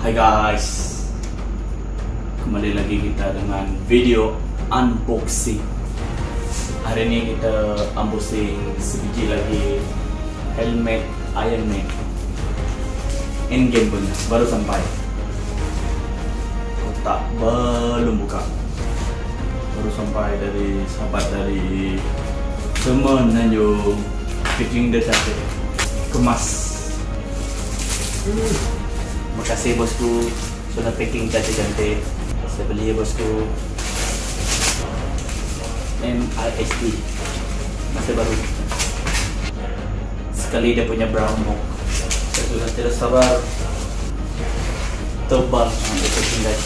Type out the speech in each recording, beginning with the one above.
Hai guys, kembali lagi kita dengan video unboxing. Hari ini kita unboxing sebiji lagi helmet Iron Man Endgame punya, baru sampai. Kotak belum buka, baru sampai dari sahabat dari teman Nanjung. Packing dia cantik, kemas. Makasih bosku sudah packing cantik-cantik. Saya beli ya bosku. MIST masih baru. Sekali dia punya brown mock. Saya sudah tidak sabar. Tebal dia packing guys.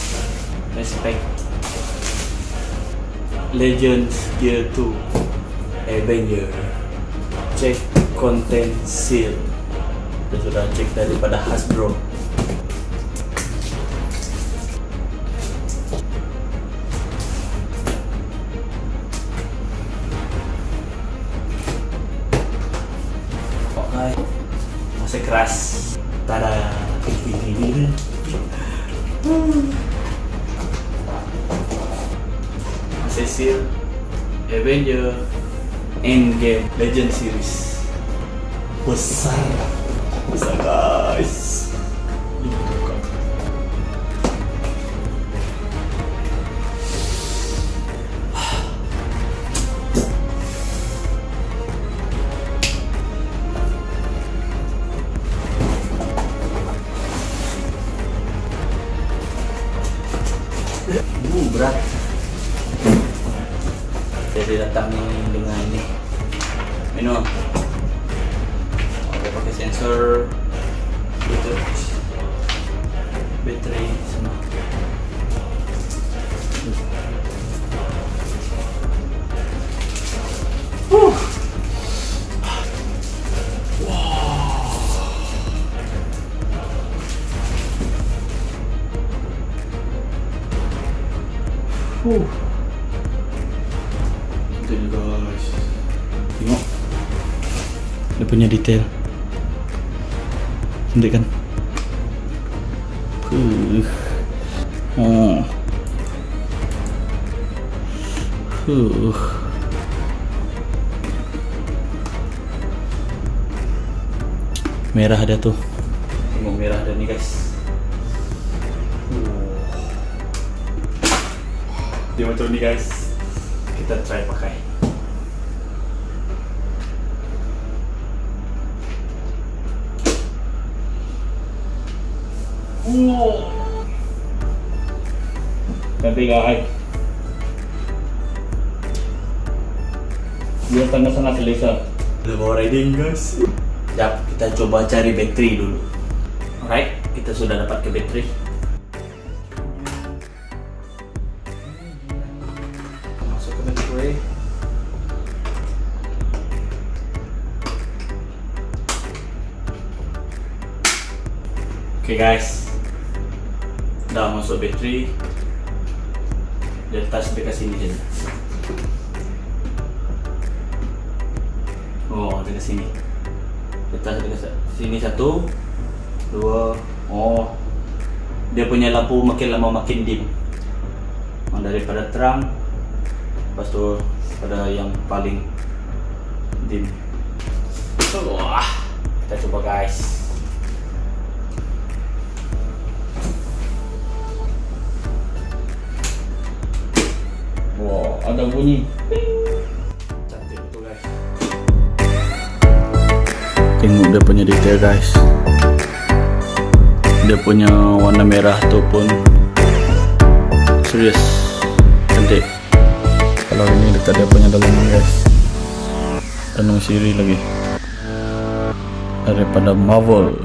Respect. Legends Gear 2 Avenger. Cek content seal. Kita sudah cek daripada Hasbro. Oke, masih keras. Tada. Masih seal Avenger Endgame Legend Series. Besar guys. Dibuka. Berat. Jadi datang dengan ini minum. Pakai sensor Bluetooth, baterai semua. Itu juga guys. Tengok dia punya detail. Cantik kan? Merah ada tuh. Tengok merah ada nih guys. Dia macam ni guys. Kita try pakai. Cantik guys. Dia sangat-sangat selesa. Kita bawa riding guys. Sekejap, kita coba cari bateri dulu. Alright, kita sudah dapat ke bateri. Masuk ke bateri. Oke guys, dah masuk bateri. Letak dekat sini saja. Oh, dekat sini. Letak dekat sini satu, dua. Oh, dia punya lampu makin lama makin dim. Daripada terang, lepas tu pada yang paling dim. Wah, kita coba guys. Wow, ada bunyi. Cantik betul guys. Tengok dia punya detail guys. Dia punya warna merah tu pun serius cantik. Kalau ini dekat dia punya dalaman guys. Tanung siri lagi. Daripada Marvel.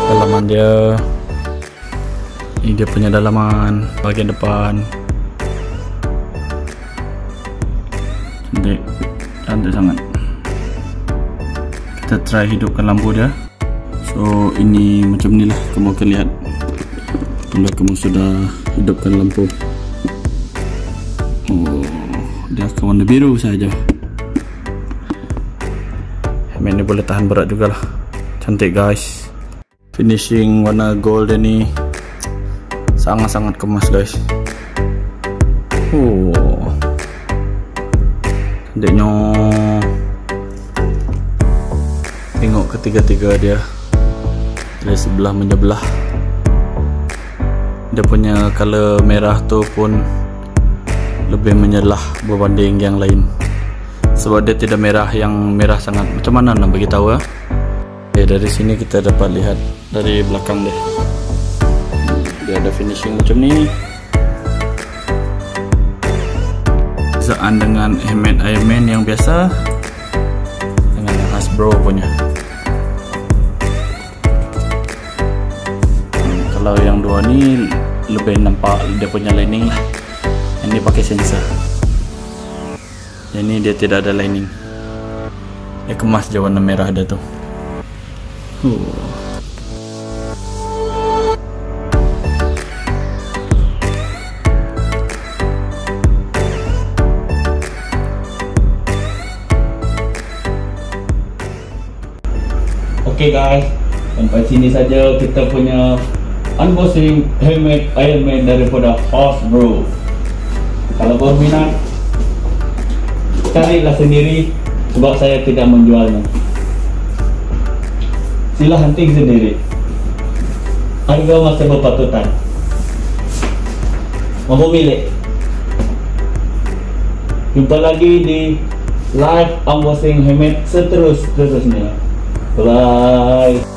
Dalaman dia. Ini dia punya dalaman bahagian depan. Cantik, cantik sangat. Kita try hidupkan lampu dia. So ini macam ni lah kamu akan lihat bila kamu sudah hidupkan lampu. Oh, dia akan warna biru saja. Helmet ini boleh tahan berat juga lah. Cantik guys. Finishing warna gold ini sangat-sangat kemas guys. Cantiknya. Tengok ketiga-tiga dia dari sebelah menyebelah. Dia punya color merah tu pun lebih menyelah berbanding yang lain. Sebab dia tidak merah yang merah sangat. Macam mana nak bagi tahu ya? Okay, dari sini kita dapat lihat dari belakang dia. Dia ada finishing macam ni. Perbezaan dengan helmet Ironman yang biasa dengan yang Hasbro punya. Kalau yang dua ni lebih nampak dia punya lining lah. Yang ni pakai sensor. Yang ni dia tidak ada lining. Dia kemas je warna merah dia tu. Okay guys, sampai sini saja kita punya unboxing helmet Ironman daripada Hasbro. Kalau berminat, carilah sendiri sebab saya tidak menjualnya. Sila hunting sendiri. Harga masih berpatutan. Mau milik. Jumpa lagi di live unboxing helmet seterusnya. Bye.